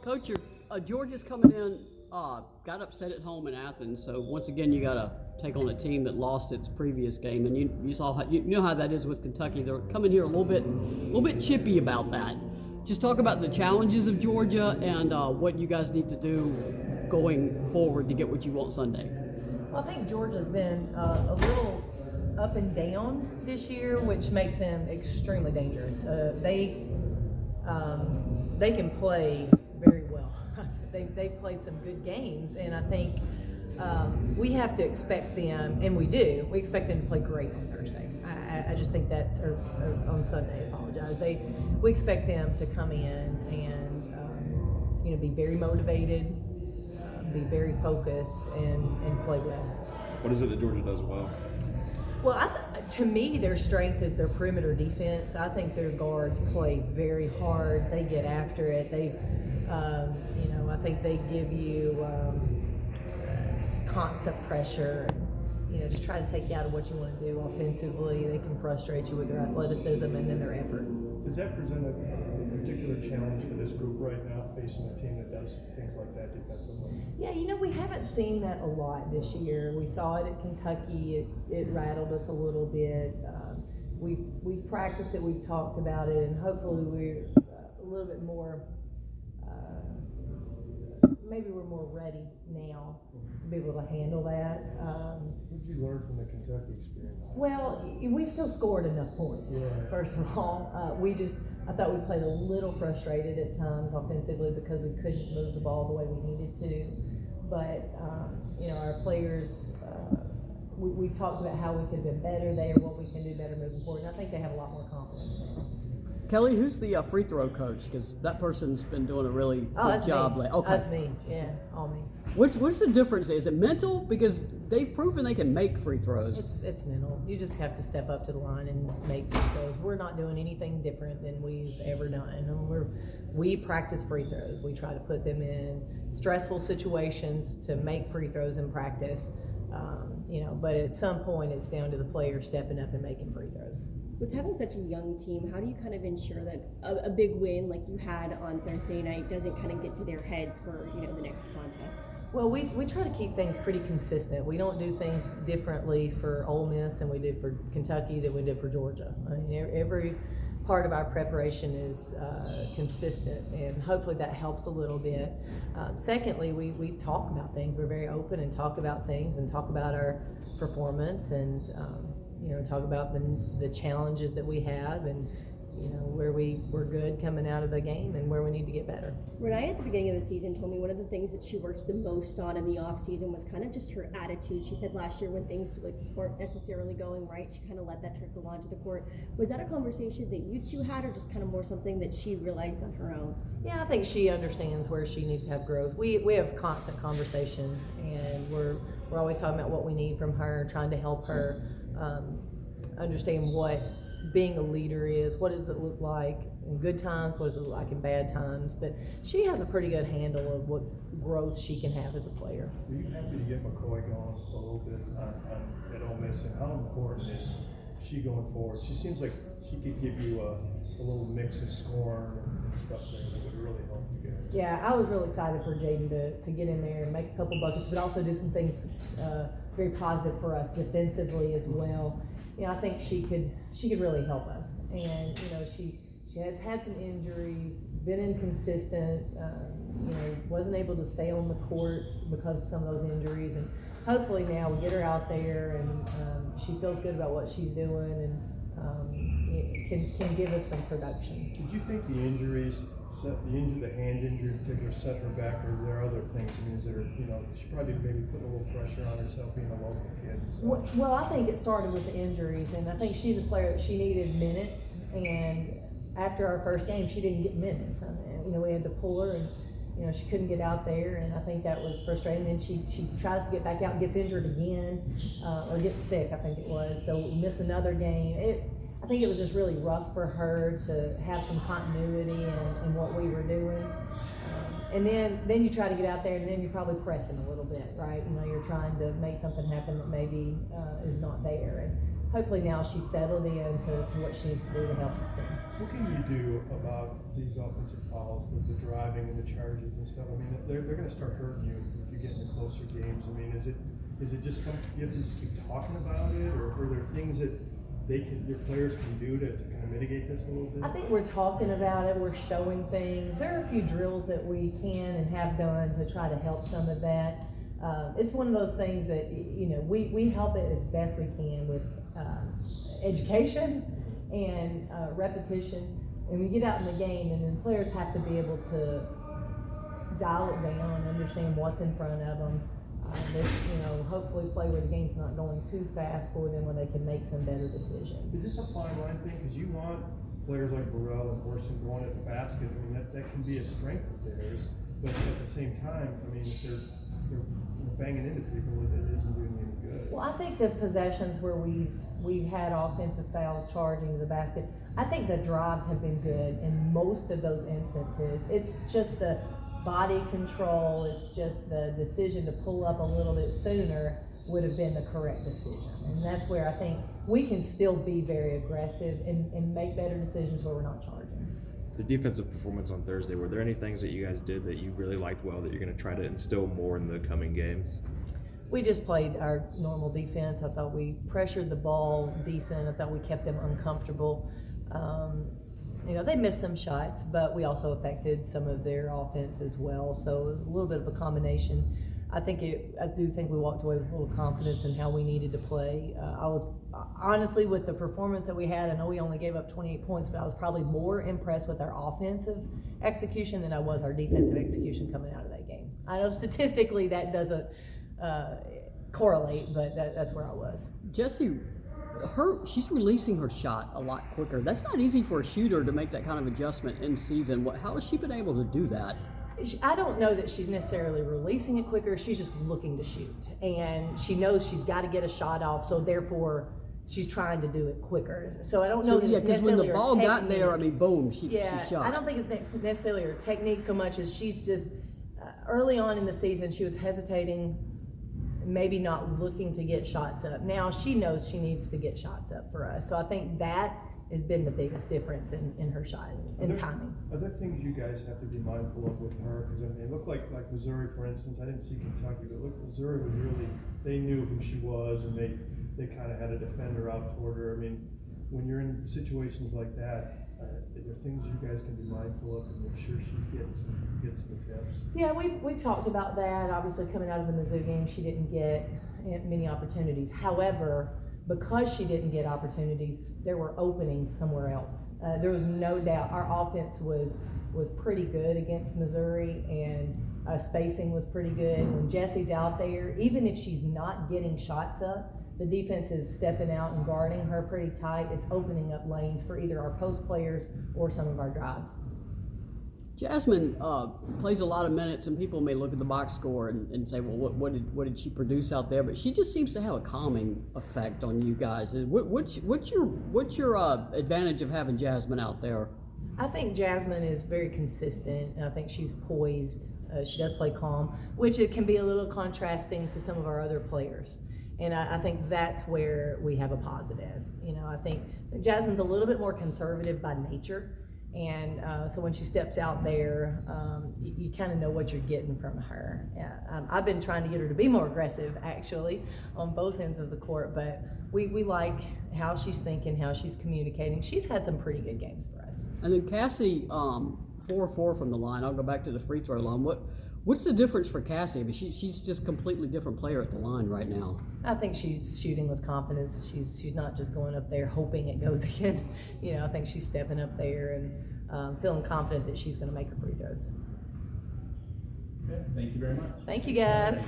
Coach, Georgia's coming in, got upset at home in Athens, so once again you got to take on a team that lost its previous game, and you saw you know how that is with Kentucky. They're coming here a little bit chippy about that. Just talk about the challenges of Georgia and what you guys need to do going forward to get what you want Sunday. Well, I think Georgia's been a little up and down this year, which makes them extremely dangerous. They can play very well. They've played some good games, and I think we have to expect them, and we do. We expect them to play great on Thursday. I just think that's or on Sunday. I apologize. We expect them to come in and be very motivated, be very focused, and play well. What is it that Georgia does well? Well, to me, their strength is their perimeter defense. I think their guards play very hard. They get after it. I think they give you constant pressure. Just try to take you out of what you want to do offensively. They can frustrate you with their athleticism and then their effort. Does that present a particular challenge for this group right now, facing a team that does things like that defensively? Yeah, we haven't seen that a lot this year. We saw it at Kentucky. It rattled us a little bit. We've practiced it. We've talked about it, and hopefully we're a little bit more. Maybe we're more ready now to be able to handle that. What did you learn from the Kentucky experience? Well, we still scored enough points. Yeah. First of all, I thought we played a little frustrated at times offensively because we couldn't move the ball the way we needed to. But our players, we talked about how we could have been better there, what we can do better moving forward, and I think they have a lot more confidence now. Kelly, who's the free throw coach? Because that person's been doing a really good job. Okay, that's me. Yeah, all me. What's the difference? Is it mental? Because they've proven they can make free throws. It's mental. You just have to step up to the line and make free throws. We're not doing anything different than we've ever done. We practice free throws. We try to put them in stressful situations to make free throws in practice. But at some point, it's down to the player stepping up and making free throws. With having such a young team, how do you kind of ensure that a big win like you had on Thursday night doesn't kind of get to their heads for the next contest? Well, we try to keep things pretty consistent. We don't do things differently for Ole Miss than we did for Kentucky than we did for Georgia. I mean, every part of our preparation is consistent, and hopefully that helps a little bit. Secondly, we talk about things. We're very open and talk about things and talk about our performance and talk about the challenges that we have and where we're good coming out of the game and where we need to get better. Renee at the beginning of the season told me one of the things that she worked the most on in the off season was kind of just her attitude. She said last year when things weren't necessarily going right, she kind of let that trickle onto the court. Was that a conversation that you two had, or just kind of more something that she realized on her own? Yeah, I think she understands where she needs to have growth. We have constant conversation, and we're always talking about what we need from her, trying to help her understand what being a leader is. What does it look like in good times? What does it look like in bad times? But she has a pretty good handle of what growth she can have as a player. Are you happy to get McCoy going a little bit at Ole Miss, and how important is she going forward? She seems like she could give you a little mix of scoring and stuff there that would really help you guys. Yeah, I was really excited for Jaden to get in there and make a couple buckets, but also do some things very positive for us defensively as well. I think she could really help us, and she has had some injuries, been inconsistent, wasn't able to stay on the court because of some of those injuries, and hopefully now we get her out there and she feels good about what she's doing and can give us some production. Did you think the injuries, the hand injury in particular, set her back, or are there other things? I mean, is there, she probably maybe put a little pressure on herself being a local kid. So. Well, I think it started with the injuries, and I think she's a player that she needed minutes, and after our first game, she didn't get minutes. I mean, we had to pull her, and she couldn't get out there, and I think that was frustrating. Then she tries to get back out and gets injured again, or gets sick, I think it was. So we miss another game. I think it was just really rough for her to have some continuity in what we were doing. And then you try to get out there, and then you're probably pressing a little bit, right? You're trying to make something happen that maybe is not there. And hopefully now she's settled into what she needs to do to help this team. What can you do about these offensive fouls, the driving and the charges and stuff? I mean, they're going to start hurting you if you get into closer games. I mean, is it just something you have to just keep talking about it, or are there things that your players can do to kind of mitigate this a little bit? I think we're talking about it. We're showing things. There are a few drills that we can and have done to try to help some of that. It's one of those things that we help it as best we can with education and repetition. And we get out in the game, and then players have to be able to dial it down, understand what's in front of them. Hopefully play where the game's not going too fast for them, where they can make some better decisions. Is this a fine line thing? Because you want players like Burrell and Orson going at the basket. I mean, that can be a strength of theirs, but at the same time, I mean, if they're banging into people, it isn't doing any good. Well, I think the possessions where we've had offensive fouls charging to the basket, I think the drives have been good in most of those instances. It's just the body control, it's just the decision to pull up a little bit sooner would have been the correct decision. And that's where I think we can still be very aggressive and make better decisions where we're not charging. The defensive performance on Thursday, were there any things that you guys did that you really liked well that you're going to try to instill more in the coming games? We just played our normal defense. I thought we pressured the ball decent. I thought we kept them uncomfortable. They missed some shots, but we also affected some of their offense as well. So it was a little bit of a combination. I do think we walked away with a little confidence in how we needed to play. I was honestly, with the performance that we had, I know we only gave up 28 points, but I was probably more impressed with our offensive execution than I was our defensive execution coming out of that game. I know statistically that doesn't correlate, but that's where I was. Jesse, she's releasing her shot a lot quicker. That's not easy for a shooter to make that kind of adjustment in season. How has she been able to do that? I don't know that she's necessarily releasing it quicker. She's just looking to shoot, and she knows she's got to get a shot off, so therefore she's trying to do it quicker. So I don't know that it's necessarily her technique. When the ball got there, I mean, boom, she shot. I don't think it's necessarily her technique so much as she's just early on in the season she was hesitating, maybe not looking to get shots up. Now she knows she needs to get shots up for us. So I think that has been the biggest difference in her shot and timing. Are there things you guys have to be mindful of with her? Because I mean, it looked like Missouri, for instance. I didn't see Kentucky, but Missouri was really, they knew who she was, and they kind of had a defender out toward her. I mean, when you're in situations like that, are there things you guys can be mindful of to make sure she gets some attempts? Yeah, we've talked about that. Obviously, coming out of the Mizzou game, she didn't get many opportunities. However, because she didn't get opportunities, there were openings somewhere else. There was no doubt our offense was pretty good against Missouri, and spacing was pretty good. When Jessie's out there, even if she's not getting shots up, the defense is stepping out and guarding her pretty tight. It's opening up lanes for either our post players or some of our drives. Jasmine plays a lot of minutes, and people may look at the box score and say, well, what did she produce out there? But she just seems to have a calming effect on you guys. What's your advantage of having Jasmine out there? I think Jasmine is very consistent, and I think she's poised. She does play calm, which it can be a little contrasting to some of our other players. And I think that's where we have a positive. I think Jasmine's a little bit more conservative by nature. And so when she steps out there, you kind of know what you're getting from her. I've been trying to get her to be more aggressive, actually, on both ends of the court. But we like how she's thinking, how she's communicating. She's had some pretty good games for us. And then Cassie, 4-4 from the line. I'll go back to the free throw line. What's the difference for Cassie? I mean, she's just a completely different player at the line right now. I think she's shooting with confidence. She's not just going up there hoping it goes in. I think she's stepping up there and feeling confident that she's going to make her free throws. Okay, thank you very much. Thank you, guys.